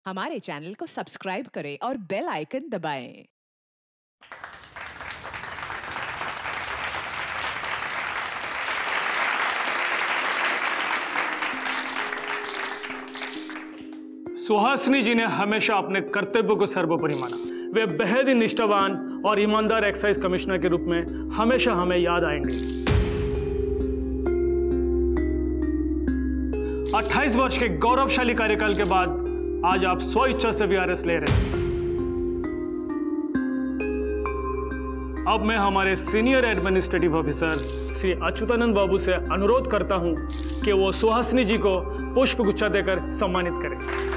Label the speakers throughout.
Speaker 1: हमारे चैनल को सब्सक्राइब करें और बेल आइकन दबाएं।
Speaker 2: सुहासिनी जी ने हमेशा अपने कर्तव्य को सर्वोपरि माना। वे बेहद ही निष्ठावान और ईमानदार एक्साइज कमिश्नर के रूप में हमेशा हमें याद आएंगे। 28 वर्ष के गौरवशाली कार्यकाल के बाद आज आप स्व इच्छा से वीआरएस ले रहे हैं। अब मैं हमारे senior administrative officer Shri Achyutanand Babu से अनुरोध करता हूं कि वो सुहासिनी जी को पुष्पगुच्छा देकर सम्मानित करें।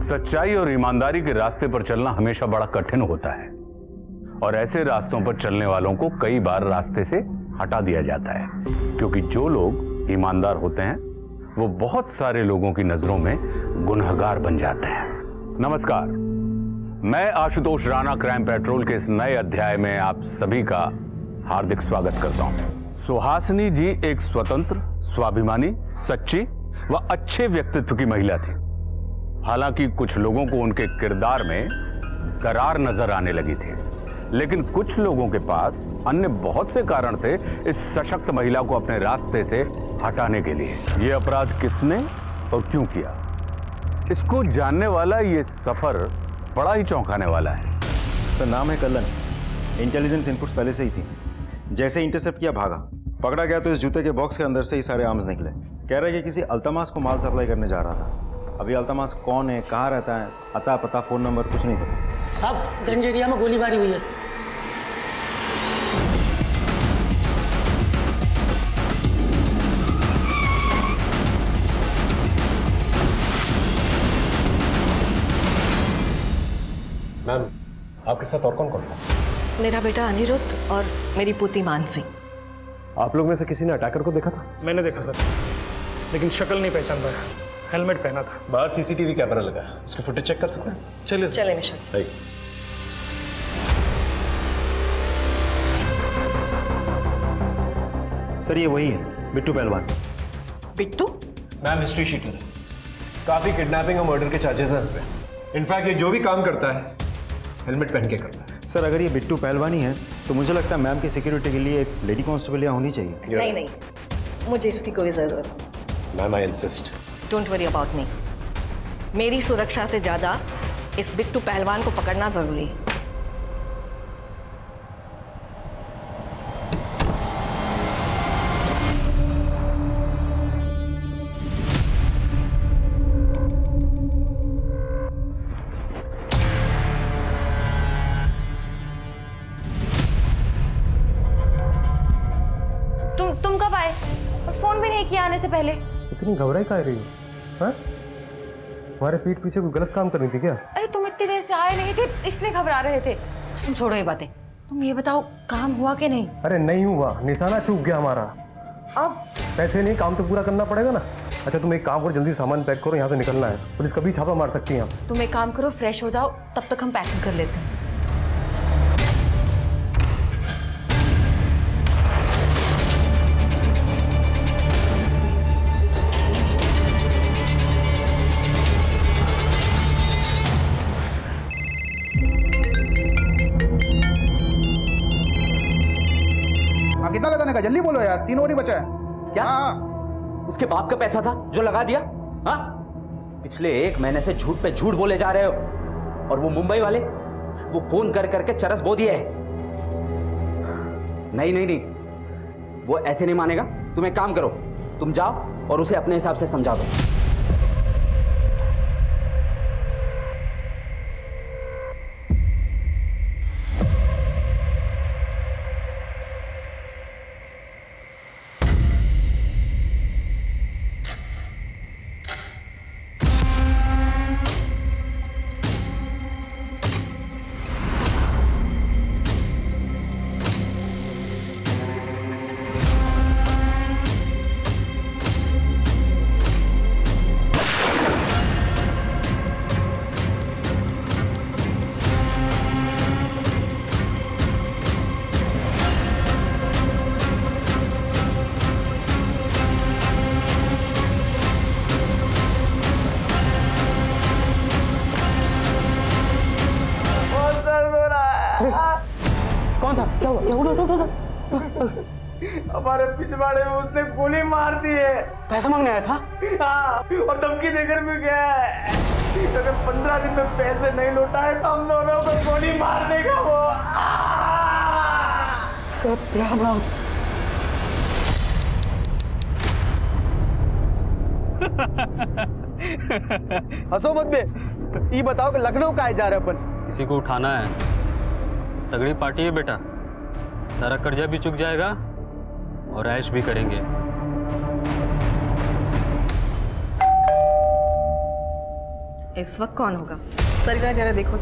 Speaker 3: सच्चाई और ईमानदारी के रास्ते पर चलना हमेशा बड़ा कठिन होता है और ऐसे रास्तों पर चलने वालों को कई बार रास्ते से हटा दिया जाता है, क्योंकि जो लोग ईमानदार होते हैं वो बहुत सारे लोगों की नजरों में गुनहगार बन जाते हैं। नमस्कार, मैं आशुतोष राणा क्राइम पेट्रोल के इस नए अध्याय में आप सभी का हार्दिक स्वागत करता हूं। सुहासिनी जी एक स्वतंत्र, स्वाभिमानी, सच्ची व अच्छे व्यक्तित्व की महिला थी। हालांकि कुछ लोगों को उनके किरदार में करार नजर आने लगी थी, लेकिन कुछ लोगों के पास अन्य बहुत से कारण थे इस सशक्त महिला को अपने रास्ते से हटाने के लिए। यह अपराध किसने और क्यों किया, इसको जानने वाला ये सफर बड़ा ही चौंकाने वाला है।
Speaker 4: सर, नाम है कल्लन। इंटेलिजेंस इनपुट्स पहले से ही थी। जैसे इंटरसेप्ट किया भागा, पकड़ा गया तो इस जूते के बॉक्स के अंदर से ही सारे आर्म्स निकले। कह रहे कि किसी अल्तमास को माल सप्लाई करने जा रहा था। अभी अल्तमास कौन है, कहाँ रहता है, अता पता, फोन नंबर कुछ नहीं पता।
Speaker 5: साहब, गंज एरिया में गोलीबारी हुई है।
Speaker 6: मैम, आपके साथ और कौन कौन था?
Speaker 7: मेरा बेटा अनिरुद्ध और मेरी पुत्री मानसी।
Speaker 6: आप लोग में से किसी ने अटैकर को देखा था?
Speaker 2: मैंने देखा सर, लेकिन शक्ल नहीं पहचान पाया। हेलमेट पहना था।
Speaker 6: बाहर सीसीटीवी कैमरा लगा है, उसकी फुटेज चेक कर सकते हैं?
Speaker 7: चले मिशन।
Speaker 4: सर, ये वही है, बिट्टू पहलवान।
Speaker 7: बिट्टू?
Speaker 6: मैम, हिस्ट्री शीटर है। काफी किडनैपिंग और मर्डर के चार्जेस हैं इसमें। इनफैक्ट ये जो भी काम करता है हेलमेट पहन के करता है।
Speaker 4: सर, अगर ये बिट्टू पहलवान ही है तो मुझे लगता है मैम की सिक्योरिटी के लिए एक लेडी कांस्टेबल यहाँ होनी चाहिए।
Speaker 7: नहीं, मुझे इसकी कोई जरूरत नहीं।
Speaker 6: Ma'am, I insist.
Speaker 7: Don't worry about me. मेरी सुरक्षा से ज्यादा इस बिट्टू पहलवान को पकड़ना जरूरी है।
Speaker 8: तुम कब आए? और फोन भी नहीं किया आने से पहले।
Speaker 6: इतनी घबराई काहे रही हो? हाँ? हमारे पीठ पीछे कोई गलत काम करनी थी क्या?
Speaker 8: अरे तुम इतनी देर से आए नहीं थे, इसलिए घबरा रहे थे। तुम छोड़ो ये बातें, तुम ये बताओ काम हुआ कि नहीं?
Speaker 6: अरे नहीं हुआ, निशाना चूक गया हमारा। अब पैसे नहीं, काम तो पूरा करना पड़ेगा ना। अच्छा, तुम एक काम करो, जल्दी सामान पैक करो, यहाँ से निकलना है। पुलिस कभी छापा मार सकती है हम।
Speaker 8: तुम एक काम करो, फ्रेश हो जाओ, तब तक हम पैकिंग कर लेते हैं।
Speaker 9: कितना लगाने का, जल्दी बोलो यार, 3 और ही बचा है।
Speaker 10: क्या? उसके बाप का पैसा था जो लगा दिया? हाँ, पिछले 1 महीने से झूठ पे झूठ बोले जा रहे हो। और वो मुंबई वाले, वो फोन कर करके चरस बो दिए है। नहीं, वो ऐसे नहीं मानेगा। तुम एक काम करो, तुम जाओ और उसे अपने हिसाब से समझा दो।
Speaker 11: हमारे पिछवाड़े में उसने गोली मार दी है।
Speaker 2: पैसा मांगने आया था?
Speaker 11: हाँ, और धमकी देकर भी गया है। अगर 15 दिन में पैसे नहीं लौटाए तो हम दोनों को गोली मार देगा वो।
Speaker 2: सत्यानाश।
Speaker 11: हंसो मत बे। ये बताओ कि लखनऊ काहे जा रहे अपन?
Speaker 12: किसी को उठाना है। तगड़ी पार्टी है बेटा, सारा कर्जा भी चुक जाएगा और ऐश भी करेंगे।
Speaker 7: इस वक्त कौन होगा? सरिता जरा देखो।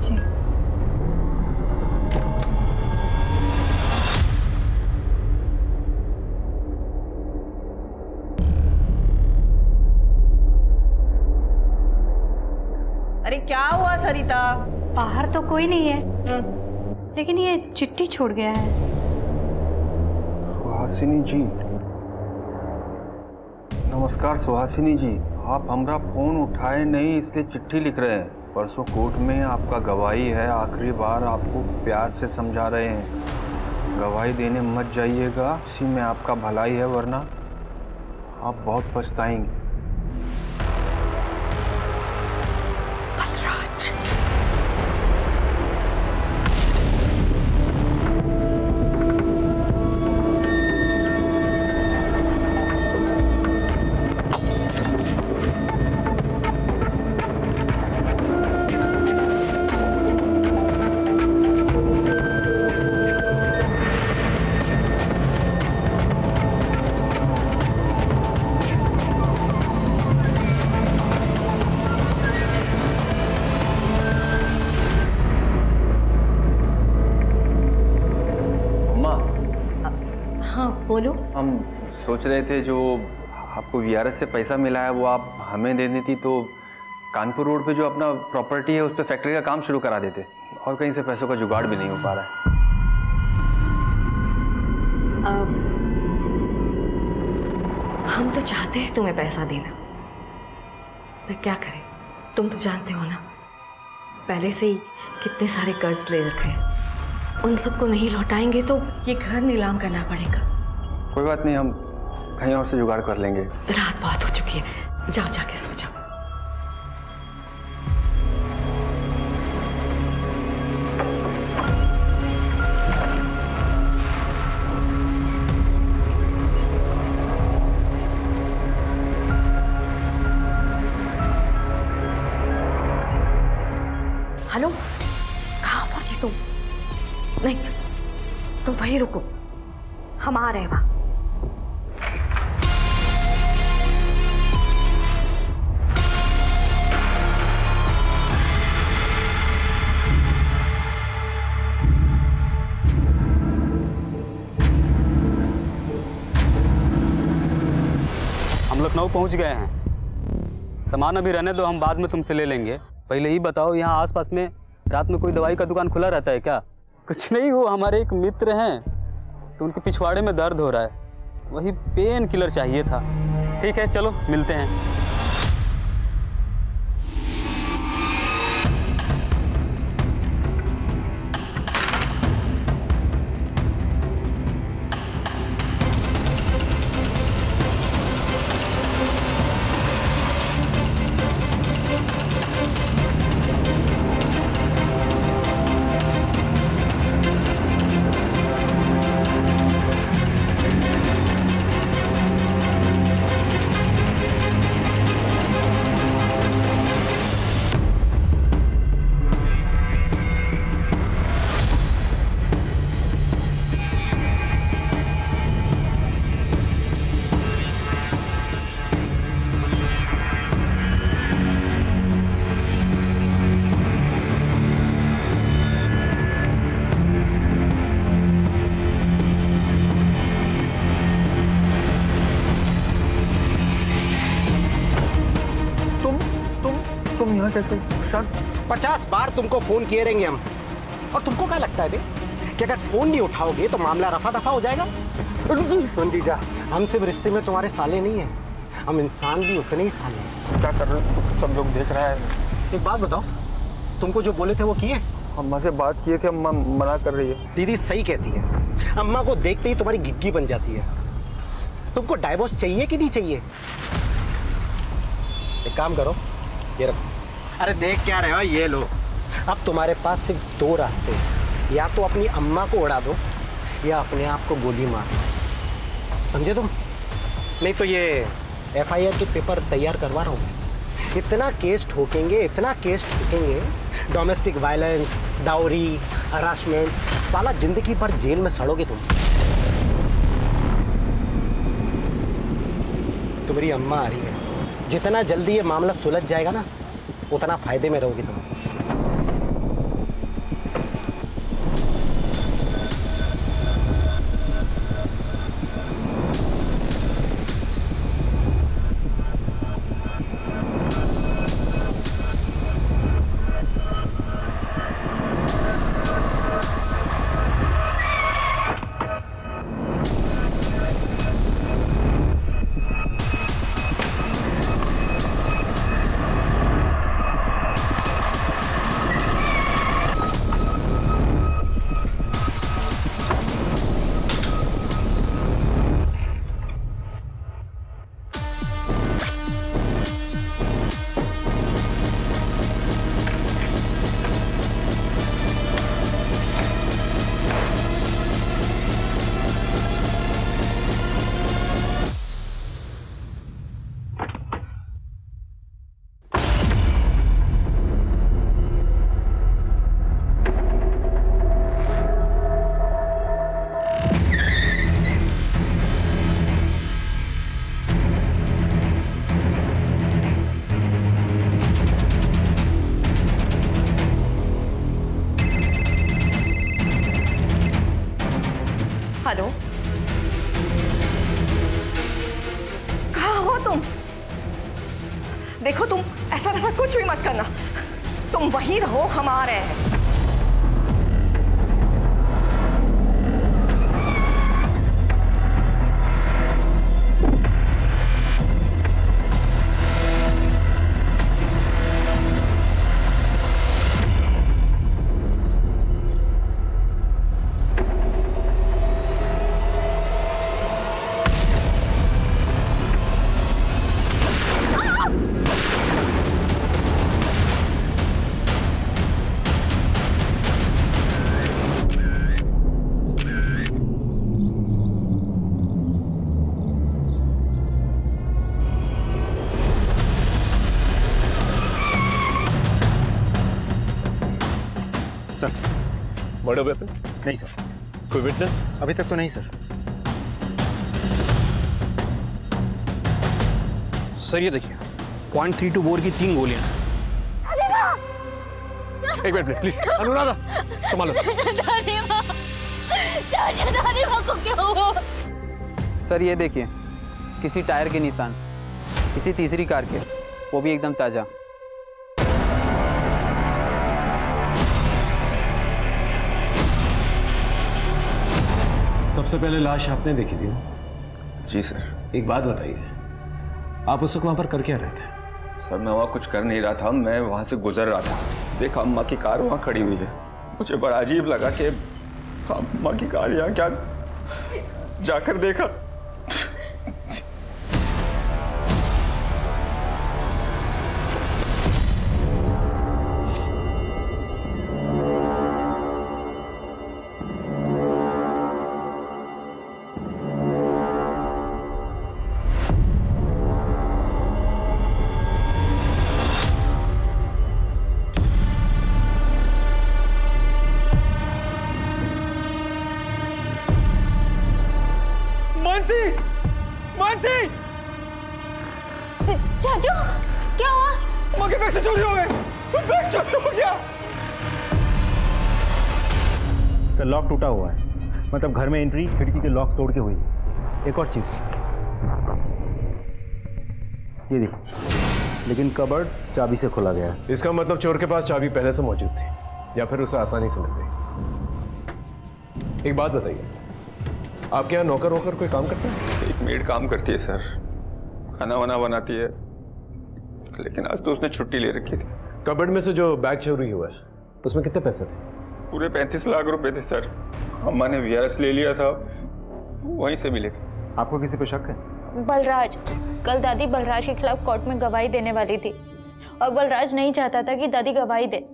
Speaker 7: जी। अरे क्या हुआ सरिता?
Speaker 8: बाहर तो कोई नहीं है, लेकिन ये चिट्ठी छोड़ गया है।
Speaker 6: सुहासिनी जी, नमस्कार। सुहासिनी जी, आप हमारा फोन उठाए नहीं इसलिए चिट्ठी लिख रहे हैं। परसों कोर्ट में आपका गवाही है, आखिरी बार आपको प्यार से समझा रहे हैं, गवाही देने मत जाइएगा, इसी में आपका भलाई है, वरना आप बहुत पछताएंगे।
Speaker 7: बोलो।
Speaker 6: हम सोच रहे थे जो आपको वीआरएस से पैसा मिला है वो आप हमें दे देती तो कानपुर रोड पे जो अपना प्रॉपर्टी है उस पर फैक्ट्री का काम शुरू करा देते, और कहीं से पैसों का जुगाड़ भी नहीं हो पा रहा है।
Speaker 7: हम तो चाहते हैं तुम्हें पैसा देना, पर क्या करें, तुम तो जानते हो ना पहले से ही कितने सारे कर्ज ले रखे हैं, उन सबको नहीं लौटाएंगे तो ये घर नीलाम करना पड़ेगा।
Speaker 6: कोई बात नहीं, हम कहीं और से जुगाड़ कर लेंगे।
Speaker 7: रात बहुत हो चुकी है, जाओ जाके सो जाओ। हेलो, कहाँ पहुंची तुम? नहीं, तुम वहीं रुको, हम आ रहे हैं वहां।
Speaker 12: हम लखनऊ पहुंच गए हैं। सामान अभी रहने दो, हम बाद में तुमसे ले लेंगे। पहले ही बताओ, यहाँ आसपास में रात में कोई दवाई का दुकान खुला रहता है क्या? कुछ नहीं, वो हमारे एक मित्र हैं तो उनके पिछवाड़े में दर्द हो रहा है, वही पेन किलर चाहिए था। ठीक है, चलो मिलते हैं।
Speaker 11: तुम यहाँ कैसे?
Speaker 13: 50 बार तुमको फोन किए रहेंगे हम, और तुमको क्या लगता है बे कि अगर फोन नहीं उठाओगे तो मामला रफा दफा हो जाएगा? सुन जीजा, हम सिर्फ रिश्ते में तुम्हारे साले नहीं है, हम इंसान भी उतने ही साले हैं।
Speaker 11: क्या कर रहे हो? सब लोग देख रहा है।
Speaker 13: एक बात बताओ, तुमको जो बोले थे वो किए?
Speaker 6: अम्मा से बात की है कि अम्मा मना कर रही है।
Speaker 13: दीदी सही कहती है, अम्मा को देखते ही तुम्हारी गिग्गी बन जाती है। तुमको डाइवोर्स चाहिए कि नहीं चाहिए? एक काम करो, ये रखो। अरे देख क्या रहे हो, ये लो। अब तुम्हारे पास सिर्फ 2 रास्ते हैं, या तो अपनी अम्मा को उड़ा दो या अपने आप को गोली मार दो, समझे तुम? नहीं तो ये FIR के पेपर तैयार करवा रहा हूँ। इतना केस ठोकेंगे, इतना केस ठोकेंगे, डोमेस्टिक वायलेंस, डाउरी, हरासमेंट, साला जिंदगी भर जेल में सड़ोगे तुम। तुम्हारी अम्मा आ रही है, जितना जल्दी ये मामला सुलझ जाएगा ना, उतना फायदे में रहोगे तुम।
Speaker 7: हेलो, कहाँ हो तुम? देखो तुम ऐसा वैसा कुछ भी मत करना, तुम वहीं रहो, हम आ रहे हैं।
Speaker 4: Sir,
Speaker 14: murder weapon?
Speaker 4: नहीं सर।
Speaker 14: कोई विटनेस?
Speaker 4: अभी तक तो नहीं सर।
Speaker 14: सर ये देखिए, .32 बोर की 3 गोलियां। एक मिनट प्लीज। अनुराधा संभालो।
Speaker 12: सर ये देखिए, किसी टायर के निशान, किसी तीसरी कार के, वो भी एकदम ताजा।
Speaker 14: सबसे पहले लाश आपने देखी थी ना?
Speaker 15: जी सर।
Speaker 14: एक बात बताइए, आप उस वक्त वहां पर कर क्या रहे थे?
Speaker 15: सर मैं वहाँ कुछ कर नहीं रहा था, मैं वहाँ से गुजर रहा था। देखा अम्मा की कार वहाँ खड़ी हुई है, मुझे बड़ा अजीब लगा कि अम्मा की कार यहाँ क्या, जाकर देखा
Speaker 8: चाचू क्या हुआ?
Speaker 11: अम्मा के बैग से चोरी हो गए। बैग चोरी हो गया।
Speaker 4: सर लॉक टूटा हुआ है, मतलब घर में एंट्री खिड़की के लॉक तोड़ के हुई। एक और चीज ये देखिए, लेकिन कबर्ड चाबी से खोला गया है।
Speaker 14: इसका मतलब चोर के पास चाबी पहले से मौजूद थी या फिर उसे आसानी से मिल गई। एक बात बताइए, आपके यहाँ नौकर वोकर कोई काम करता है?
Speaker 15: एक मेड काम करती है सर, खाना वाना बनाती है, लेकिन आज तो उसने छुट्टी ले रखी थी।
Speaker 14: कबर्ड में से जो बैग चोरी हुआ है उसमें कितने पैसे थे?
Speaker 15: पूरे 35 लाख रुपए थे सर। अम्मा ने वीआरएस ले लिया था, वहीं से मिले थे।
Speaker 4: आपको किसी पे शक है?
Speaker 16: बलराज, कल दादी बलराज के खिलाफ कोर्ट में गवाही देने वाली थी और बलराज नहीं चाहता था कि दादी गवाही दे।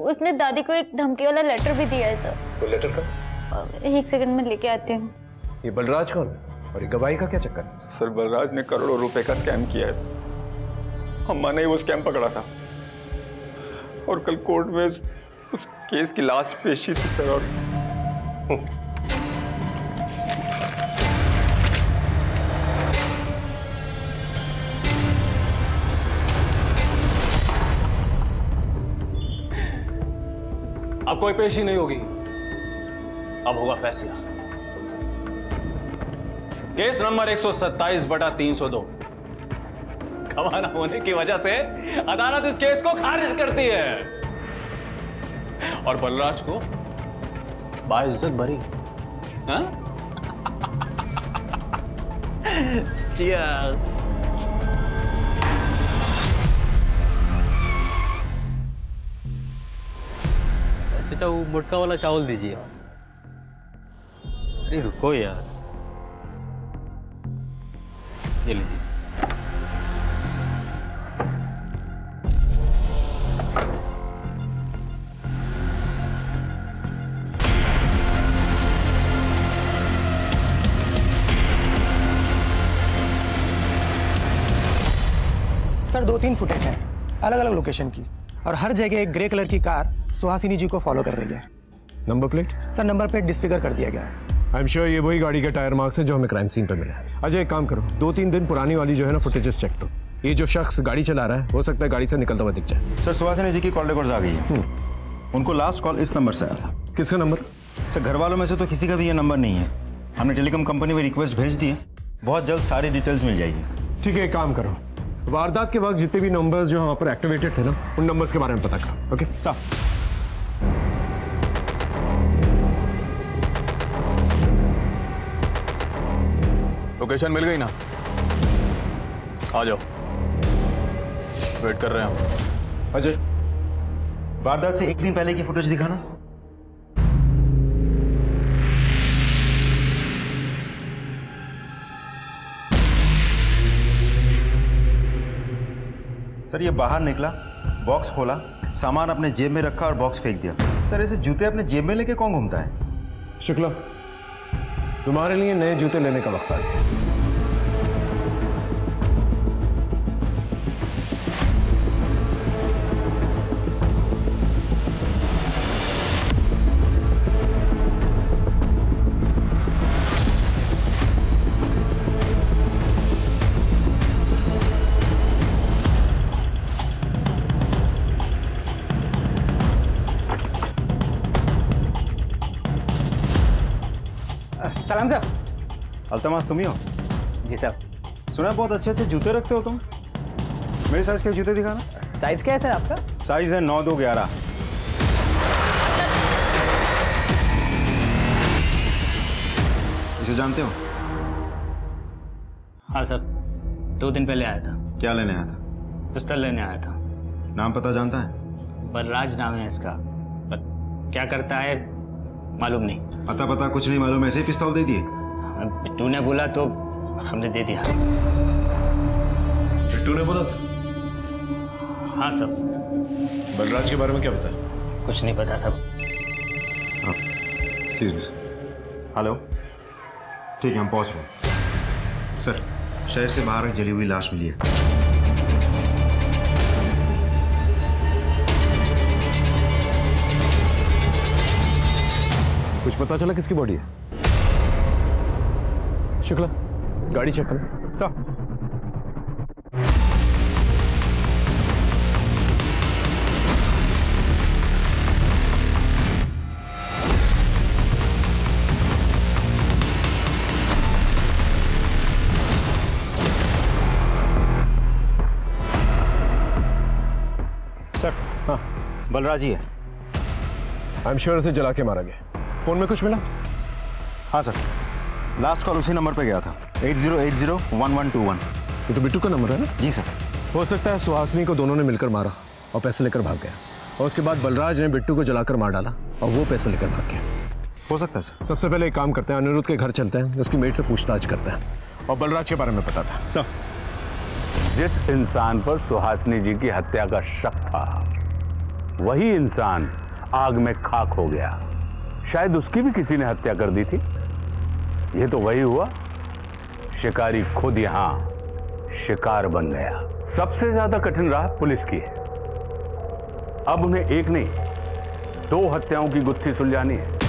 Speaker 16: उसने दादी को एक धमकी वाला लेटर भी दिया है सर।
Speaker 14: तो लेटर का?
Speaker 16: एक सेकंड में लेके आती हूँ।
Speaker 14: ये बलराज कौन है और ये गवाही का क्या चक्कर?
Speaker 15: सर बलराज ने करोड़ों रुपए का स्कैम किया है। अम्मा ने वो स्कैम पकड़ा था और कल कोर्ट में उस केस की लास्ट पेशी थी सर। और
Speaker 17: अब कोई पेशी नहीं होगी, अब होगा फैसला। केस नंबर 127/302 गवाह न होने की वजह से अदालत इस केस को खारिज करती है और बलराज को बाइज्जत बरी। चीयर्स।
Speaker 12: चाचा वो मोटका वाला चावल दीजिए। अरे रुको यार, ये लीजिए।
Speaker 13: सर 2-3 फुटेज है अलग अलग लोकेशन की और हर जगह एक ग्रे कलर की कार सुहासिनी जी को फॉलो कर रही है।
Speaker 14: Number plate?
Speaker 13: Sir number plate disfigure कर दिया गया है।
Speaker 14: आई एम श्योर ये वही गाड़ी के टायर मार्क्स है जो हमें क्राइम सीन पर मिला है। अजय एक काम करो, 2-3 दिन पुरानी वाली जो है ना फुटेजेस चेक करो। ये जो शख्स गाड़ी चला रहा है हो सकता है गाड़ी से निकलता हुआ दिख जाए।
Speaker 4: सर सुहासिनी जी की कॉल रिकॉर्ड्स आ गई है। उनको लास्ट कॉल इस नंबर से आया था।
Speaker 14: किसका नंबर?
Speaker 4: सर घर वालों में से तो किसी का भी ये नंबर नहीं है। हमने टेलीकॉम कंपनी में रिक्वेस्ट भेज दी है, बहुत जल्द सारी डिटेल्स मिल जाएगी।
Speaker 14: ठीक है, एक काम करो, वारदात के वक्त जितने भी नंबर्स जो वहाँ पर एक्टिवेटेड थे ना उन नंबर्स के बारे में पता करो। ओके
Speaker 4: साहब।
Speaker 17: लोकेशन मिल गई ना? आ जाओ, वेट कर रहे हैं हम।
Speaker 14: अजय
Speaker 4: वारदात से एक दिन पहले की फुटेज दिखाना। सर ये बाहर निकला, बॉक्स खोला, सामान अपने जेब में रखा और बॉक्स फेंक दिया। सर ऐसे जूते अपने जेब में लेके कौन घूमता है?
Speaker 14: शुक्ला, तुम्हारे लिए नए जूते लेने का वक्त आ गया।
Speaker 13: सलाम सर।
Speaker 4: अल्तमास तुम ही हो?
Speaker 13: जी सर।
Speaker 4: सुना बहुत अच्छे अच्छे जूते रखते हो तुम। मेरे साइज के जूते दिखाना।
Speaker 13: साइज क्या है सर आपका?
Speaker 4: साइज है 9-2-11। इसे जानते हो?
Speaker 12: हाँ सर, 2 दिन पहले आया था।
Speaker 4: क्या लेने आया था?
Speaker 12: पिस्तौल लेने आया था।
Speaker 4: नाम पता जानता है?
Speaker 12: बलराज नाम है इसका, पर क्या करता है मालूम नहीं।
Speaker 4: अता पता कुछ नहीं मालूम, ऐसे ही पिस्तौल दे दिए?
Speaker 12: बिट्टू ने बोला तो हमने दे दिया।
Speaker 14: बिट्टू ने बोला था?
Speaker 12: हाँ सब।
Speaker 14: बलराज के बारे में क्या पता है?
Speaker 12: कुछ नहीं पता सब।
Speaker 4: हेलो, ठीक है हम पहुंच रहे। सर शहर से बाहर एक जली हुई लाश मिली है।
Speaker 14: कुछ पता चला किसकी बॉडी है? शुक्ला, गाड़ी चेक करो।
Speaker 4: सर हाँ बलराज ही है।
Speaker 14: आई एम श्योर उसे जला के मारा गया। फोन में कुछ मिला?
Speaker 4: हाँ सर, लास्ट कॉल उसी नंबर पे गया था, 80801121।
Speaker 14: ये तो बिट्टू का नंबर है ना?
Speaker 4: जी सर।
Speaker 14: हो सकता है सुहासिनी को दोनों ने मिलकर मारा और पैसे लेकर भाग गया। और उसके बाद बलराज ने बिट्टू को जलाकर मार डाला और वो पैसे लेकर भाग गया।
Speaker 4: हो सकता है सर।
Speaker 14: सबसे पहले एक काम करते हैं, अनिरुद्ध के घर चलते हैं, उसकी मेट से पूछताछ करते हैं और बलराज के बारे में पता था।
Speaker 4: सर,
Speaker 3: जिस इंसान पर सुहासिनी जी की हत्या का शक था वही इंसान आग में खाक हो गया। शायद उसकी भी किसी ने हत्या कर दी थी। यह तो वही हुआ, शिकारी खुद यहां शिकार बन गया। सबसे ज्यादा कठिन राह पुलिस की है। अब उन्हें एक नहीं 2 हत्याओं की गुत्थी सुलझानी है।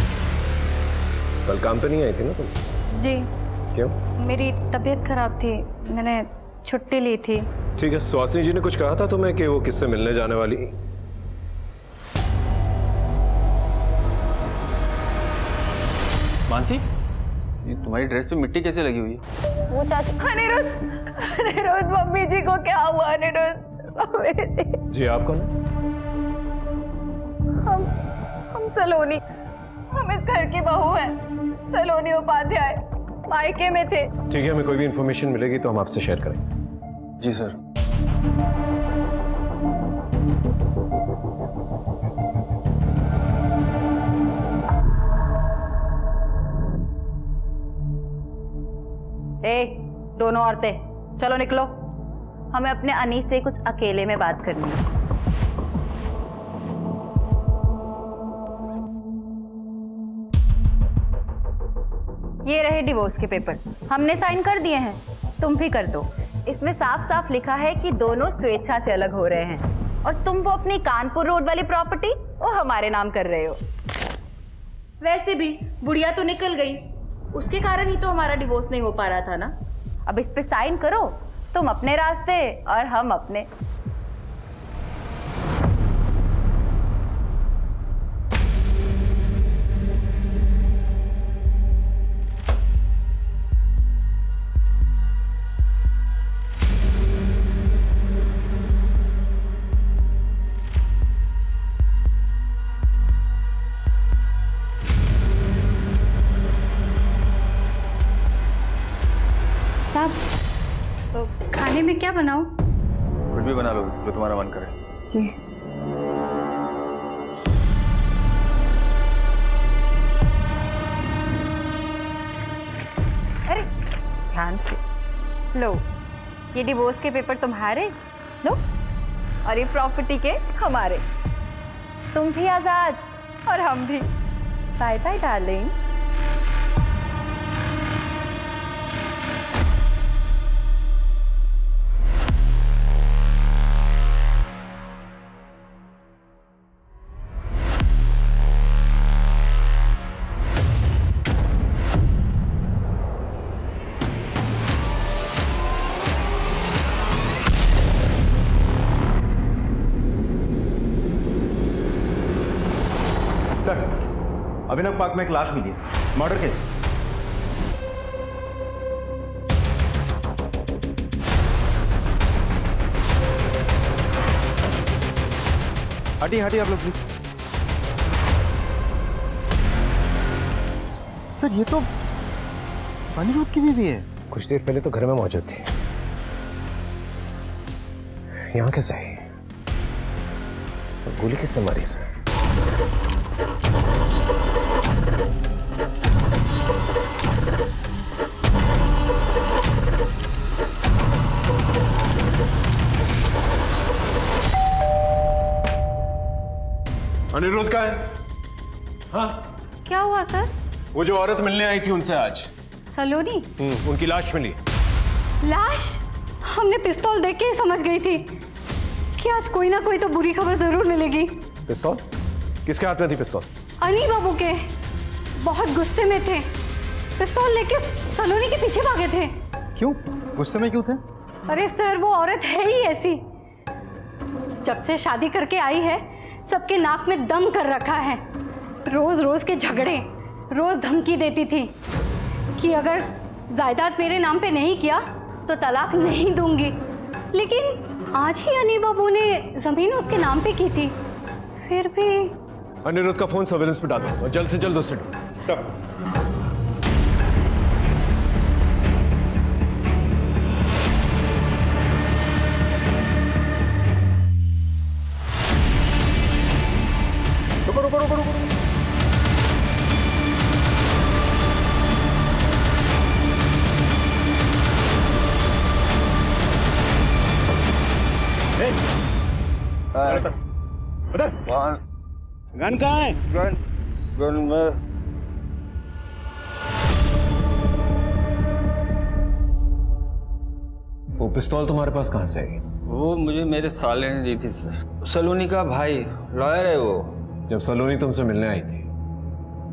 Speaker 14: कल काम पे नहीं आई थी ना तुम?
Speaker 8: जी।
Speaker 14: क्यों?
Speaker 8: मेरी तबीयत खराब थी, मैंने छुट्टी ली थी।
Speaker 14: ठीक है, सुहासिनी जी ने कुछ कहा था तुम्हें कि वो किससे मिलने जाने वाली?
Speaker 6: मानसी, ये तुम्हारी ड्रेस पे मिट्टी कैसे लगी हुई है?
Speaker 16: वो चाची। अनिरुद्ध मम्मी जी को क्या हुआ? अनिरुद्ध
Speaker 14: जी, आप कौन?
Speaker 16: हम सलोनी, हम इस घर की बहू हैं। सलोनी उपाध्याय मायके में थे।
Speaker 14: ठीक है, हमें कोई भी इंफॉर्मेशन मिलेगी तो हम आपसे शेयर करेंगे।
Speaker 6: जी सर।
Speaker 8: दोनों औरतें चलो निकलो, हमें अपने अनीस से कुछ अकेले में बात करनी है। ये रहे डिवोर्स के पेपर, हमने साइन कर दिए हैं, तुम भी कर दो। इसमें साफ साफ लिखा है कि दोनों स्वेच्छा से अलग हो रहे हैं और तुम वो अपनी कानपुर रोड वाली प्रॉपर्टी वो हमारे नाम कर रहे हो। वैसे भी बुढ़िया तो निकल गई, उसके कारण ही तो हमारा डिवोर्स नहीं हो पा रहा था ना। अब इस पे साइन करो, तुम अपने रास्ते और हम अपने। तो खाने में क्या बनाऊं?
Speaker 6: कुछ भी बना लो जो तुम्हारा मन करे।
Speaker 8: जी। अरे ध्यान से लो, ये डिवोर्स के पेपर तुम्हारे लो और ये प्रॉपर्टी के हमारे। तुम भी आजाद और हम भी। Bye bye darling.
Speaker 4: Sir, Abhinav park में एक लाश मिली है, मर्डर केस। हटिए हटिए आप लोग प्लीज। सर, ये तो अनिरुद्ध की बीवी है।
Speaker 14: कुछ देर पहले तो घर में मौजूद थी, यहाँ कैसे आई? गोली किससे मारी इसे? अनिरुद्ध का है? हाँ।
Speaker 8: क्या हुआ सर?
Speaker 14: वो जो औरत मिलने आई थी उनसे आज
Speaker 8: सलोनी?
Speaker 14: उनकी लाश मिली।
Speaker 8: लाश? हमने पिस्तौल देख के ही समझ गई थी कि आज कोई ना कोई तो बुरी खबर जरूर मिलेगी।
Speaker 14: पिस्तौल? किसके हाथ में थी पिस्तौल?
Speaker 8: अनी बाबू के। बहुत गुस्से में थे, पिस्तौल लेके सलोनी के पीछे भागे थे।
Speaker 4: क्यों? गुस्से में क्यों थे?
Speaker 8: अरे सर, वो औरत है ही ऐसी। जब से शादी करके आई है सबके नाक में दम कर रखा है। रोज रोज के झगड़े, रोज धमकी देती थी कि अगर जायदाद मेरे नाम पे नहीं किया तो तलाक नहीं दूंगी। लेकिन आज ही अनी बाबू ने जमीन उसके नाम पे की थी। फिर भी
Speaker 14: अनिरुद्ध का फोन सर्वेलेंस पे डालो और जल्द से जल्द उससे ढूंढो।
Speaker 4: सब
Speaker 9: उधर गन कहाँ है?
Speaker 15: गन में
Speaker 14: वो पिस्तौल तुम्हारे पास कहाँ से आई?
Speaker 15: वो मुझे मेरे साले ने दी थी सर। सलोनी का भाई लॉयर है वो।
Speaker 14: जब सलोनी तुमसे मिलने आई थी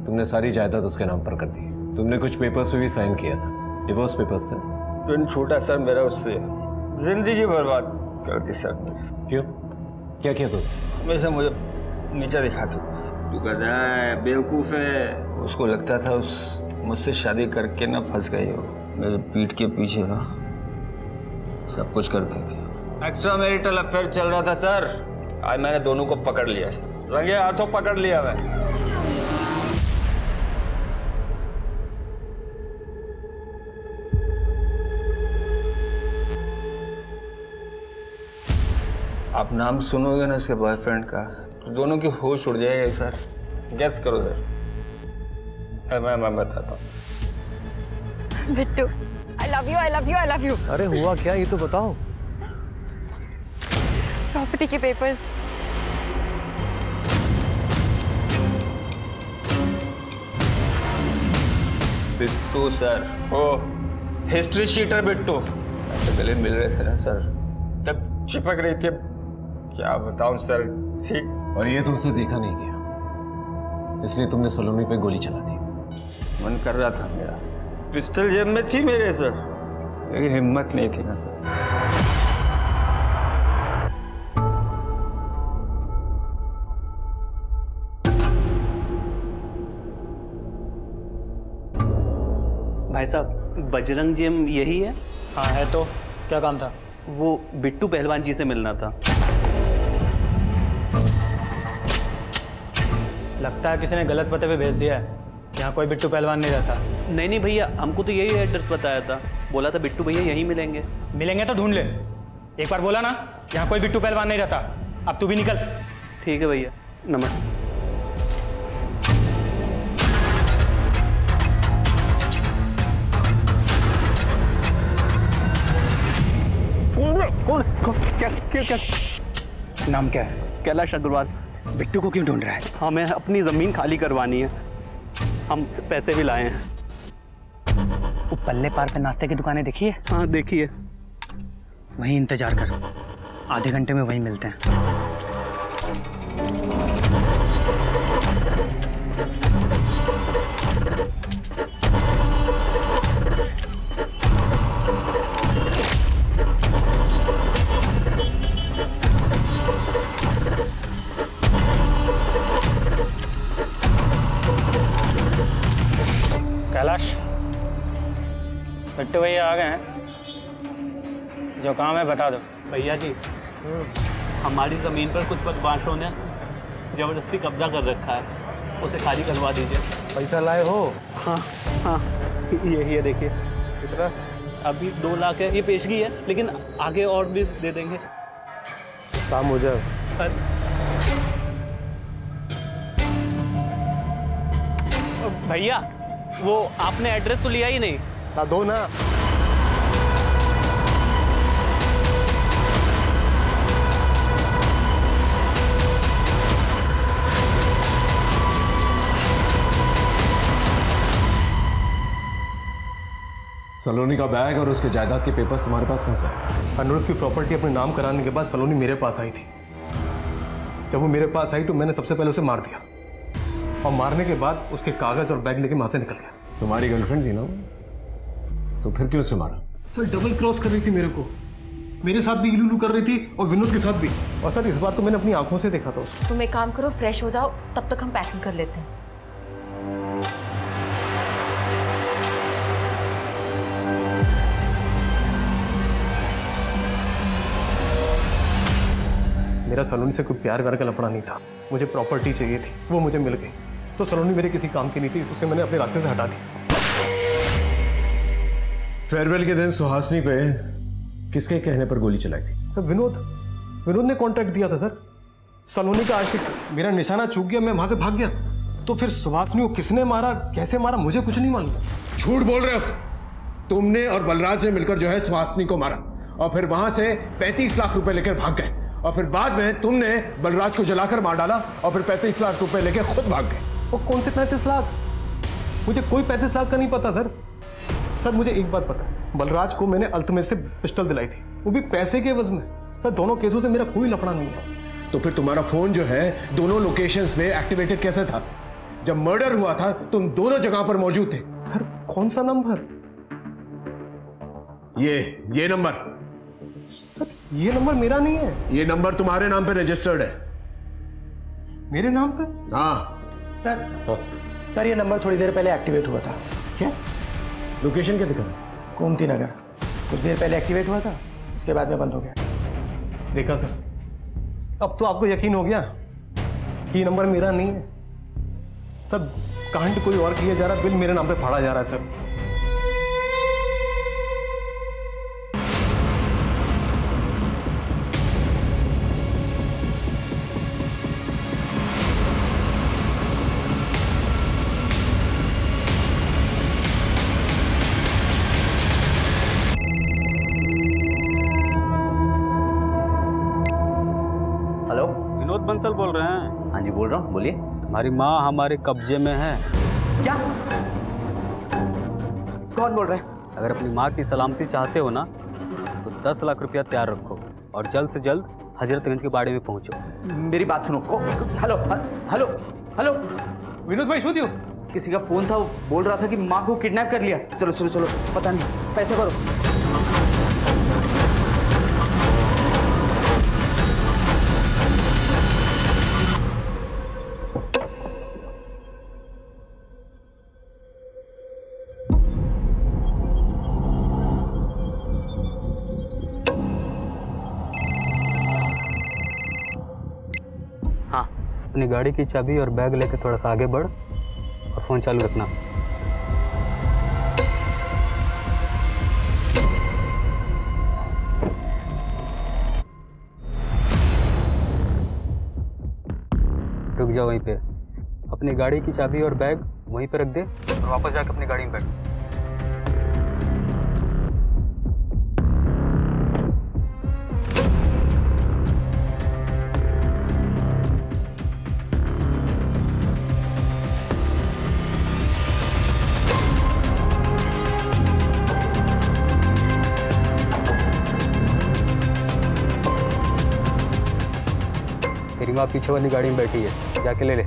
Speaker 14: तुमने सारी जायदाद उसके नाम पर कर दी। तुमने कुछ पेपर्स पे भी साइन किया था, डिवोर्स पेपर्स थे।
Speaker 15: ट्विन छूटा सर मेरा उससे, जिंदगी बर्बाद कर दी सर।
Speaker 14: क्यों? क्या किया तुझसे?
Speaker 15: हमेशा मुझे नीचा दिखाती। तू गधा है, बेवकूफ है। उसको लगता था उस मुझसे शादी करके ना फंस गई हो। मेरे पीठ के पीछे ना सब कुछ करती थी। एक्स्ट्रा मैरिटल अफेयर चल रहा था सर। आज मैंने दोनों को पकड़ लिया सर, रंगे हाथों पकड़ लिया मैं। आप नाम सुनोगे ना उसके बॉयफ्रेंड का तो दोनों की होश उड़ जाएगी सर। गेस करो सर। मैं बताता हूँ।
Speaker 16: Bittu, I love you, I love you, I love you।
Speaker 14: अरे हुआ क्या ये तो बताओ।
Speaker 16: प्रॉपर्टी के पेपर्स।
Speaker 15: बिट्टू सर, ओ हिस्ट्री शीटर बिट्टू। ऐसे गले मिल रहे थे ना सर, तब चिपक रही थी। क्या बताऊं सर। ठीक।
Speaker 14: और ये तुमसे देखा नहीं गया इसलिए तुमने सलोनी पे गोली चला दी।
Speaker 15: मन कर रहा था मेरा, पिस्टल जेब में थी मेरे सर, लेकिन हिम्मत नहीं थी ना सर।
Speaker 12: भाई साहब, बजरंग जिम यही है?
Speaker 2: हाँ है तो क्या काम था?
Speaker 12: वो बिट्टू पहलवान जी से मिलना था।
Speaker 2: लगता है किसी ने गलत पते पे भेज दिया है। यहाँ कोई बिट्टू पहलवान नहीं रहता।
Speaker 12: नहीं नहीं भैया, हमको तो यही एड्रेस बताया था। बोला था बिट्टू भैया यहीं मिलेंगे।
Speaker 2: मिलेंगे तो ढूंढ ले। एक बार बोला ना यहाँ कोई बिट्टू पहलवान नहीं रहता। अब तू भी निकल।
Speaker 12: ठीक है भैया, नमस्ते।
Speaker 2: कौन? क्या? नाम क्या है?
Speaker 12: कैलाश अग्रवाल।
Speaker 2: बिट्टू को क्यों ढूंढ रहा है?
Speaker 12: हमें अपनी जमीन खाली करवानी है, हम पैसे भी लाए हैं।
Speaker 2: वो पल्ले पार पे नाश्ते की दुकानें देखी है?
Speaker 12: हाँ देखिए।
Speaker 2: वहीं इंतजार कर, आधे घंटे में वहीं मिलते हैं। कैलाश, बिट्टू भैया आ गए हैं। जो काम है बता दो।
Speaker 12: भैया जी, हमारी ज़मीन पर कुछ बदमाशों ने ज़बरदस्ती कब्जा कर रखा है, उसे खाली करवा दीजिए।
Speaker 14: पैसा लाए हो?
Speaker 12: हाँ हाँ, यही है देखिए।
Speaker 14: कितना?
Speaker 12: अभी 2 लाख है, ये पेशगी है, लेकिन आगे और भी दे देंगे।
Speaker 14: काम हो जाए।
Speaker 12: भैया, वो आपने एड्रेस तो लिया ही नहीं।
Speaker 14: ना दो ना। सलोनी का बैग और उसके जायदाद के पेपर्स तुम्हारे पास कहाँ से आए?
Speaker 18: अनुरुद्ध की प्रॉपर्टी अपने नाम कराने के बाद सलोनी मेरे पास आई थी। जब वो मेरे पास आई तो मैंने सबसे पहले उसे मार दिया, और मारने के बाद उसके कागज और बैग लेके वहां से निकल गया।
Speaker 14: तुम्हारी गर्लफ्रेंड थी ना, तो फिर क्यों उसे मारा?
Speaker 18: सर डबल क्रॉस कर रही थी मेरे को, मेरे साथ भी इलू कर रही थी और विनोद के साथ भी। और सर इस बार तो मैंने अपनी आंखों से देखा था उसको।
Speaker 7: तुम एक काम करो, फ्रेश हो जाओ, तब तक हम पैकिंग कर लेते हैं।
Speaker 18: मेरा सलोनी से कोई प्यार व्यार का लफड़ा नहीं था, मुझे प्रॉपर्टी चाहिए थी, वो मुझे मिल गई। तो सलोनी मेरे किसी काम की नहीं थी, उसे मैंने अपने रास्ते से हटा दी।
Speaker 14: फेयरवेल के दिन सुहासनी पे किसके कहने पर गोली चलाई थी?
Speaker 18: सर विनोद ने कॉन्ट्रैक्ट दिया था सर। सलोनी का आशिक, मेरा निशाना चूक गया, मैं वहां से भाग गया। तो फिर सुहासनी को किसने मारा, कैसे मारा, मुझे कुछ नहीं मालूम।
Speaker 14: झूठ बोल रहे हो तुमने और बलराज ने मिलकर जो है सुहासनी को मारा, और फिर वहां से 35 लाख रुपए लेकर भाग गए, और फिर बाद में तुमने बलराज को जलाकर मार डाला और फिर 35 लाख रुपए लेके खुद भाग गए।
Speaker 18: वो कौन से 35 लाख? मुझे कोई 35 लाख का नहीं पता सर। सर मुझे एक बात पता है, बलराज को मैंने अल्तमेश से पिस्टल दिलाई थी, वो भी पैसे के एवज में। सर दोनों केसों से मेरा कोई लफड़ा नहीं है।
Speaker 14: तो फिर तुम्हारा फोन जो है दोनों लोकेशंस में एक्टिवेटेड कैसे था? जब मर्डर हुआ था तुम दोनों जगह पर मौजूद थे।
Speaker 18: सर कौन सा नंबर?
Speaker 14: ये नंबर।
Speaker 18: सर ये नंबर मेरा नहीं है।
Speaker 14: ये नंबर तुम्हारे नाम पे रजिस्टर्ड है।
Speaker 18: मेरे नाम पे?
Speaker 14: हाँ
Speaker 13: सर ये नंबर थोड़ी देर पहले एक्टिवेट हुआ था।
Speaker 14: क्या लोकेशन क्या दिखा रहा?
Speaker 13: गोमती नगर। कुछ देर पहले एक्टिवेट हुआ था, उसके बाद में बंद हो गया।
Speaker 18: देखा सर, अब तो आपको यकीन हो गया कि ये नंबर मेरा नहीं है। सर कांड कोई और किया जा रहा, बिल मेरे नाम पे फाड़ा जा रहा है सर।
Speaker 12: बंसल बोल रहे हैं?
Speaker 10: हाँ जी बोल रहा हूँ, बोलिए।
Speaker 12: तुम्हारी माँ हमारे कब्जे में है।
Speaker 10: क्या? कौन बोल रहे हैं?
Speaker 12: अगर अपनी माँ की सलामती चाहते हो ना तो 10 लाख रुपया तैयार रखो और जल्द से जल्द हजरतगंज के बाड़े में पहुंचो।
Speaker 10: मेरी बात सुनो। हेलो हेलो हेलो
Speaker 18: विनोद भाई शो दियो।
Speaker 10: किसी का फोन था, वो बोल रहा था कि माँ को किडनैप कर लिया। चलो चलो चलो, पता नहीं, पैसे भरो।
Speaker 12: अपनी गाड़ी की चाबी और बैग लेकर थोड़ा सा आगे बढ़ और फोन चालू रखना। रुक जाओ वहीं पे, अपनी गाड़ी की चाबी और बैग वहीं पे रख दे और वापस जाकर अपनी गाड़ी में बैठ। तेरी माँ पीछे वाली गाड़ी में बैठी है, जाके ले ले।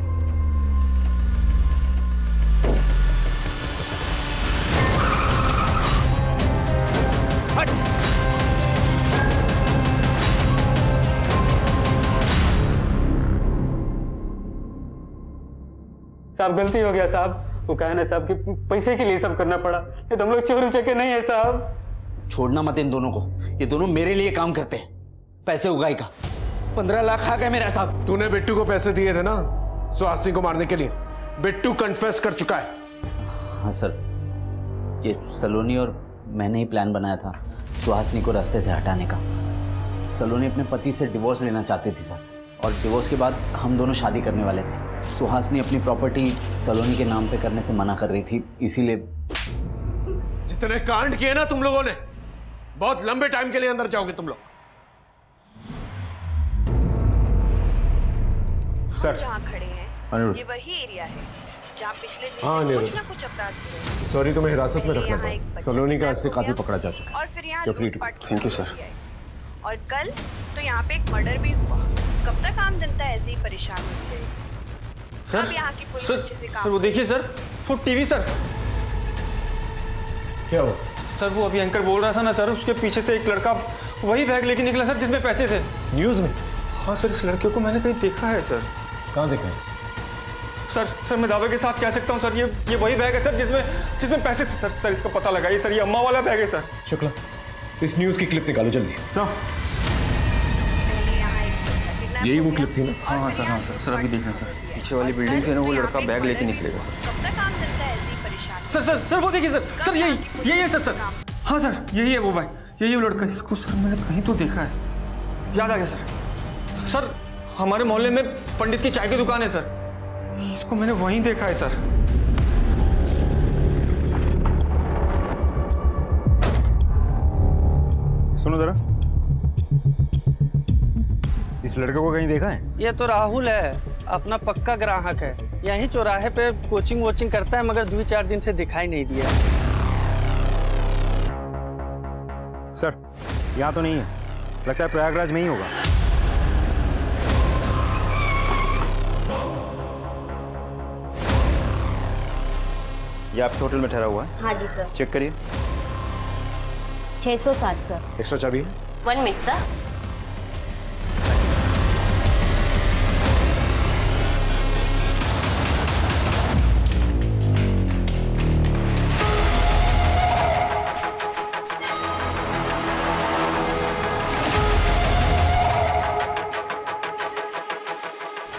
Speaker 12: साहब गलती हो गया साहब, वो कहे ना साहब कि पैसे के लिए सब करना पड़ा, ये तो हम लोग चोर उचके नहीं है साहब।
Speaker 10: छोड़ना मत इन दोनों को, ये दोनों मेरे लिए काम करते हैं। पैसे उगाई का 15 लाख आ गए मेरा साहब।
Speaker 14: तूने बिट्टू को पैसे दिए थे ना सुहासिनी को मारने के लिए, बिट्टू कन्फेस कर चुका है।
Speaker 10: हाँ सर, ये सलोनी और मैंने ही प्लान बनाया था सुहासिनी को रास्ते से हटाने का। सलोनी अपने पति से डिवोर्स लेना चाहती थी सर, और डिवोर्स के बाद हम दोनों शादी करने वाले थे। सुहासिनी अपनी प्रॉपर्टी सलोनी के नाम पे करने से मना कर रही थी, इसीलिए।
Speaker 14: जितने कांड किए ना तुम लोगों ने, बहुत लंबे टाइम के लिए अंदर जाओगे तुम लोग।
Speaker 19: सर जहाँ खड़े हैं ये वही एरिया है जहाँ पिछले दिन से कुछ ना कुछ अपराध हुए।
Speaker 14: सॉरी, तुम्हें हिरासत में रखना पड़ा। सलोनी का असली कातिल पकड़ा जा चुका है
Speaker 19: और फिर यहाँ
Speaker 14: थैंक यू सर।
Speaker 19: और कल तो यहाँ पे एक मर्डर भी हुआ। कब तक आम जनता ऐसे ही परेशान होती रहेगी?
Speaker 15: सर,
Speaker 19: अब यहाँ की पुलिस अच्छे से काम।
Speaker 15: वो देखिए सर, वो टीवी सर।
Speaker 14: क्या हुआ
Speaker 15: सर? वो अभी एंकर बोल रहा था ना सर, उसके पीछे से एक लड़का वही बैग लेके निकला सर जिसमें पैसे थे।
Speaker 14: न्यूज में?
Speaker 15: हाँ सर, इस लड़के को मैंने कहीं देखा है सर।
Speaker 14: कहाँ देखा है?
Speaker 15: सर मैं दावे के साथ कह सकता हूँ सर, ये वही बैग है सर जिसमें पैसे थे सर। सर इसका पता लगाइए सर, ये अम्मा वाला बैग है सर।
Speaker 14: शुक्ला, इस न्यूज की क्लिप निकालो जल्दी। सर यही वो क्लिप थी ना?
Speaker 15: हाँ सर, हाँ सर। सर अभी देखना सर, पीछे वाली बिल्डिंग से ना वो लड़का बैग लेके निकलेगा सर। सर वो देखिए सर, यही है सर। हाँ सर, यही है वो बैग, यही वो लड़का। इसको सर मैंने कहीं तो देखा है, याद आ गया सर। सर हमारे मोहल्ले में पंडित की चाय की दुकान है सर, इसको मैंने वहीं देखा है सर।
Speaker 4: सुनो जरा, इस लड़के को कहीं देखा है?
Speaker 5: ये तो राहुल है, अपना पक्का ग्राहक है। यहीं चौराहे पे कोचिंग वोचिंग करता है, मगर 2-4 दिन से दिखाई नहीं दिया।
Speaker 4: सर, यहाँ तो नहीं है, लगता है प्रयागराज में ही होगा। ये आपके होटल में ठहरा हुआ है?
Speaker 20: हाँ जी सर।
Speaker 4: चेक करिए।
Speaker 20: 607 सर।
Speaker 14: एक्स्ट्रा चाबी है?
Speaker 20: 1 मिनट सर।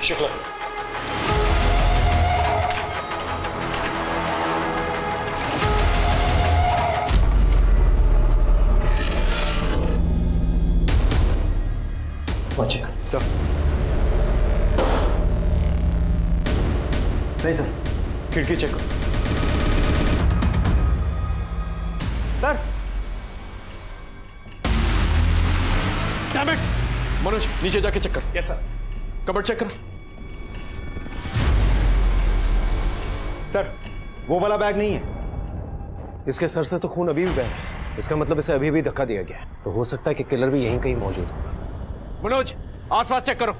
Speaker 14: शुक्ला।
Speaker 4: सर। नहीं सर।
Speaker 14: खिड़की चेक करो।
Speaker 4: सर।
Speaker 14: Damn it! मनोज, नीचे जाके चेक कर।
Speaker 4: Yes sir.
Speaker 14: कबर्ड चेक करो।
Speaker 4: सर, वो वाला बैग नहीं है।
Speaker 14: इसके सर से तो खून अभी भी बह रहा है। इसका मतलब इसे अभी भी धक्का दिया गया है। तो हो सकता है कि किलर भी यहीं कहीं मौजूद हो। मनोज, आसपास चेक करो।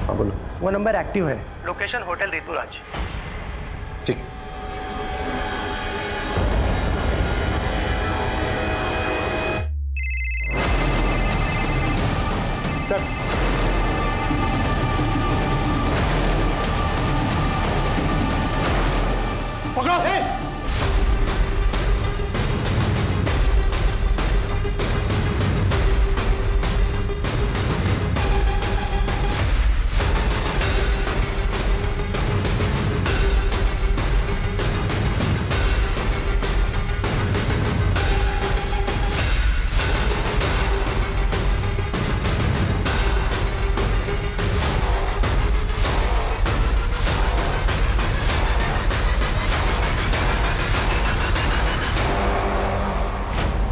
Speaker 14: हाँ बोलो।
Speaker 5: वो नंबर एक्टिव है। Location hotel Rituraj.
Speaker 14: ठीक।
Speaker 4: सर।
Speaker 14: पकड़ो।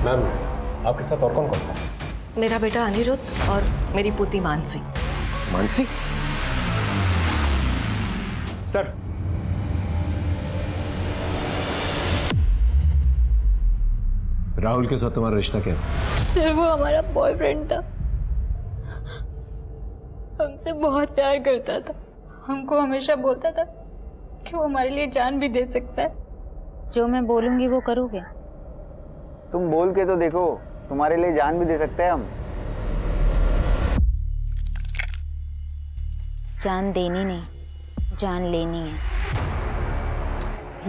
Speaker 14: मैम, आपके साथ और कौन कौन है?
Speaker 7: मेरा बेटा अनिरुद्ध और मेरी पुत्री मानसी।
Speaker 14: मानसी?
Speaker 4: सर।
Speaker 14: राहुल के साथ तुम्हारा रिश्ता क्या है?
Speaker 16: सर, वो हमारा बॉयफ्रेंड था। हमसे बहुत प्यार करता था। हमको हमेशा बोलता था कि वो हमारे लिए जान भी दे सकता है।
Speaker 8: जो मैं बोलूंगी वो करोगे?
Speaker 10: तुम बोल के तो देखो, तुम्हारे लिए जान भी दे सकते हैं हम।
Speaker 8: जान देनी नहीं, जान लेनी है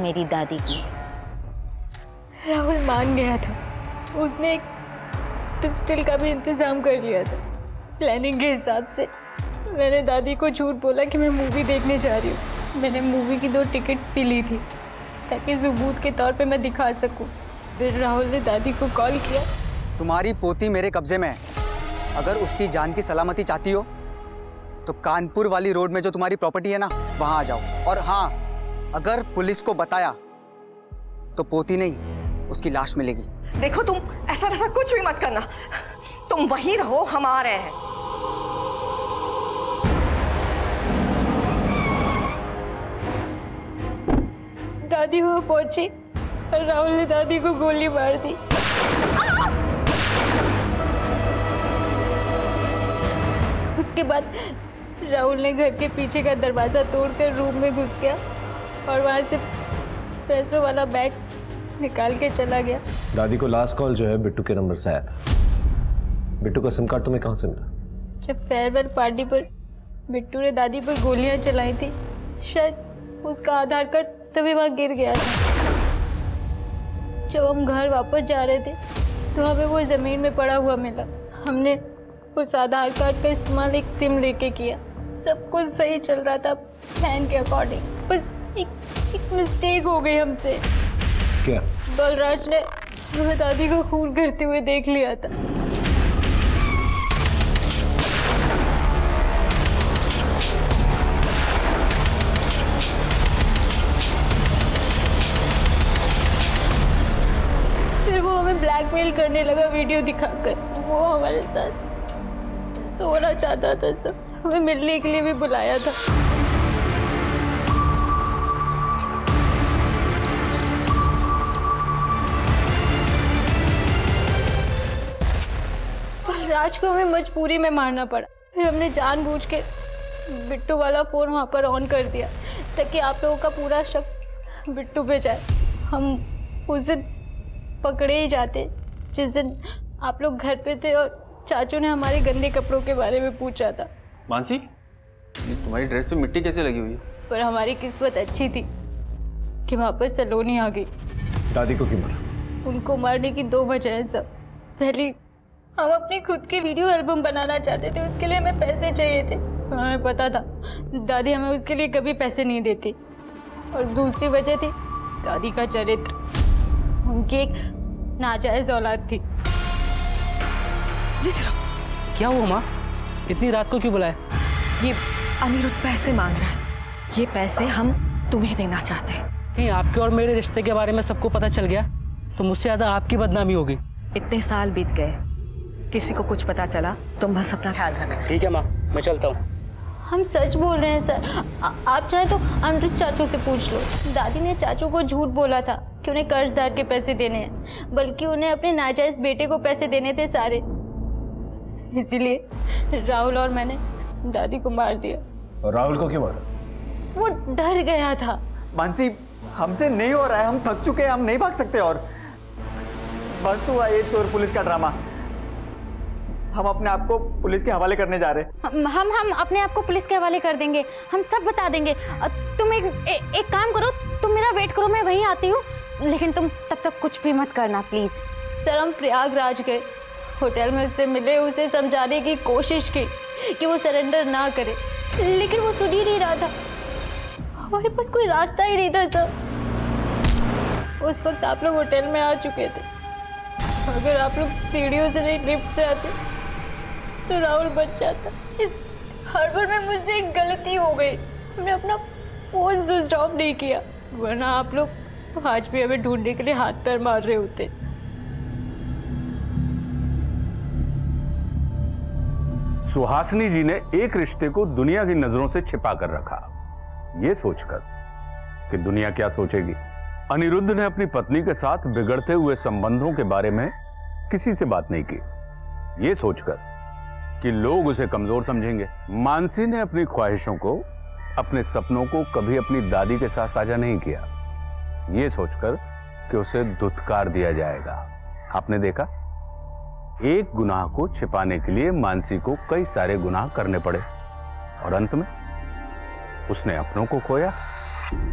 Speaker 8: मेरी दादी की।
Speaker 16: राहुल मान गया था। उसने एक पिस्टल का भी इंतजाम कर लिया था। प्लानिंग के हिसाब से मैंने दादी को झूठ बोला कि मैं मूवी देखने जा रही हूँ। मैंने मूवी की 2 टिकट्स भी ली थी ताकि सबूत के तौर पे मैं दिखा सकूँ। फिर राहुल ने दादी को कॉल किया।
Speaker 21: तुम्हारी पोती मेरे कब्जे में है। अगर उसकी जान की सलामती चाहती हो तो कानपुर वाली रोड में जो तुम्हारी प्रॉपर्टी है ना, वहां आ जाओ। और हाँ, अगर पुलिस को बताया तो पोती नहीं, उसकी लाश मिलेगी।
Speaker 7: देखो, तुम ऐसा वैसा कुछ भी मत करना। तुम वहीं रहो, हम आ रहे हैं।
Speaker 16: दादी वहां पहुंची और राहुल ने दादी को गोली मार दी। उसके बाद राहुल ने घर के पीछे का दरवाजा तोड़कर रूम में घुस गया और वहां से पैसों वाला बैग निकाल के चला गया।
Speaker 14: दादी को लास्ट कॉल जो है बिट्टू के नंबर से आया था। बिट्टू का सिम कार्ड तुम्हें कहाँ से मिला?
Speaker 16: जब फेयरवेल पार्टी पर बिट्टू ने दादी पर गोलियां चलाई थी, शायद उसका आधार कार्ड तभी वहां गिर गया था। जब हम घर वापस जा रहे थे तो हमें वो जमीन में पड़ा हुआ मिला। हमने उस आधार कार्ड का इस्तेमाल एक सिम लेके किया। सब कुछ सही चल रहा था प्लान के अकॉर्डिंग। बस एक मिस्टेक हो गई हमसे।
Speaker 14: क्या?
Speaker 16: बलराज ने दादी को खून करते हुए देख लिया था। फिर वो हमें ब्लैकमेल करने लगा वीडियो दिखाकर। वो हमारे साथ सोना चाहता था सर, हमें मिलने के लिए भी बुलाया था। राज को हमें मजबूरी में मारना पड़ा। फिर हमने जानबूझ के बिट्टू वाला फोन वहाँ पर ऑन कर दिया ताकि आप लोगों का पूरा शक बिट्टू पे जाए। हम उस दिन पकड़े ही जाते जिस दिन आप लोग घर पे थे और चाचू ने हमारे गंदे कपड़ों के बारे में पूछा था।
Speaker 12: मानसी, ये तुम्हारी ड्रेस पे मिट्टी कैसे लगी हुई है?
Speaker 16: पर हमारी किस्मत अच्छी थी कि वहाँ पर सलोनी आ गई।
Speaker 14: दादी को क्यों मारा?
Speaker 16: उनको मारने की 2 वजह है सब। पहली, हम अपनी खुद की वीडियो एल्बम बनाना चाहते थे, उसके लिए हमें पैसे चाहिए थे। हमें पता था दादी हमें उसके लिए कभी पैसे नहीं देती। और दूसरी वजह थी दादी का चरित्र। उनकी एक नाजायज औलाद थी।
Speaker 20: क्या हुआ माँ? इतनी रात को क्यों बुलाया?
Speaker 7: ये अनिरुद्ध पैसे मांग रहा है। ये पैसे हम तुम्हें देना चाहते हैं।
Speaker 20: कहीं आपके और मेरे रिश्ते के बारे में सबको पता चल गया तो मुझसे ज्यादा आपकी बदनामी होगी।
Speaker 7: इतने साल बीत गए, किसी को कुछ पता चला, तुम बस अपना ख्याल रखना।
Speaker 20: ठीक है माँ, मैं चलता हूँ।
Speaker 16: हम सच बोल रहे हैं सर। आप चाहे तो अनिरुद्ध चाचू से पूछ लो। दादी ने चाचू को झूठ बोला था कि उन्हें कर्जदार के पैसे देने हैं, बल्कि उन्हें अपने नाजायज बेटे को पैसे देने थे सारे। इसीलिए राहुल और मैंने दादी को मार दिया।
Speaker 14: और राहुल को क्यों मारा?
Speaker 16: वो डर गया था।
Speaker 11: मानसी, हमसे नहीं हो रहा है, हम थक चुके हैं, हम नहीं भाग सकते और बस हुआ ये चोर पुलिस का ड्रामा। हम अपने आप को पुलिस के हवाले करने जा रहे हैं।
Speaker 8: हम अपने आप को पुलिस के हवाले कर देंगे, हम सब बता देंगे। तुम एक काम करो, तुम मेरा वेट करो, मैं वहीं आती हूँ, लेकिन तुम तब तक कुछ भी मत करना प्लीज।
Speaker 16: सर, हम प्रयागराज गए, होटल में उससे मिले, उसे समझाने की कोशिश की कि वो सरेंडर ना करे, लेकिन वो सुन ही नहीं रहा था। हमारे पास कोई रास्ता ही नहीं था सर। उस वक्त आप लोग होटल में आ चुके थे। अगर आप लोग सीढ़ियों से नहीं लिफ्ट से आते तो राहुल बच जाता। इस हड़बड़ में मुझसे एक गलती हो गई, हमने अपना फोन स्विच ऑफ नहीं किया, वरना आप लोग आज भी हमें ढूंढने के लिए हाथ पैर मार रहे होते।
Speaker 3: सुहासिनी जी ने एक रिश्ते को दुनिया की नजरों से छिपा कर रखा, ये सोचकर कि दुनिया क्या सोचेगी। अनिरुद्ध ने अपनी पत्नी के साथ बिगड़ते हुए संबंधों के बारे में किसी से बात नहीं की, ये सोचकर कि लोग उसे कमजोर समझेंगे। मानसी ने अपनी ख्वाहिशों को, अपने सपनों को कभी अपनी दादी के साथ साझा नहीं किया, ये सोचकर कि उसे धुतकार दिया जाएगा। आपने देखा, एक गुनाह को छिपाने के लिए मानसी को कई सारे गुनाह करने पड़े और अंत में उसने अपनों को खोया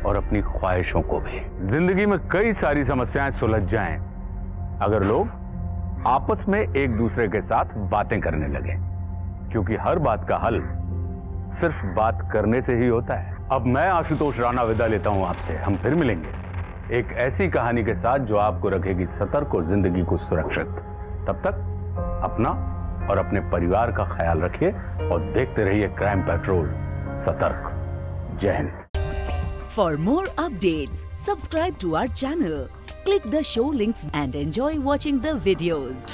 Speaker 3: और अपनी ख्वाहिशों को भी। जिंदगी में कई सारी समस्याएं सुलझ जाएं अगर लोग आपस में एक दूसरे के साथ बातें करने लगे, क्योंकि हर बात का हल सिर्फ बात करने से ही होता है। अब मैं आशुतोष राणा विदा लेता हूं आपसे। हम फिर मिलेंगे एक ऐसी कहानी के साथ जो आपको रखेगी सतर्क और जिंदगी को सुरक्षित। तब तक अपना और अपने परिवार का ख्याल रखिए और देखते रहिए क्राइम पेट्रोल। सतर्क। जय Hind.
Speaker 1: For more updates, subscribe to our channel, click the show links and enjoy watching the videos.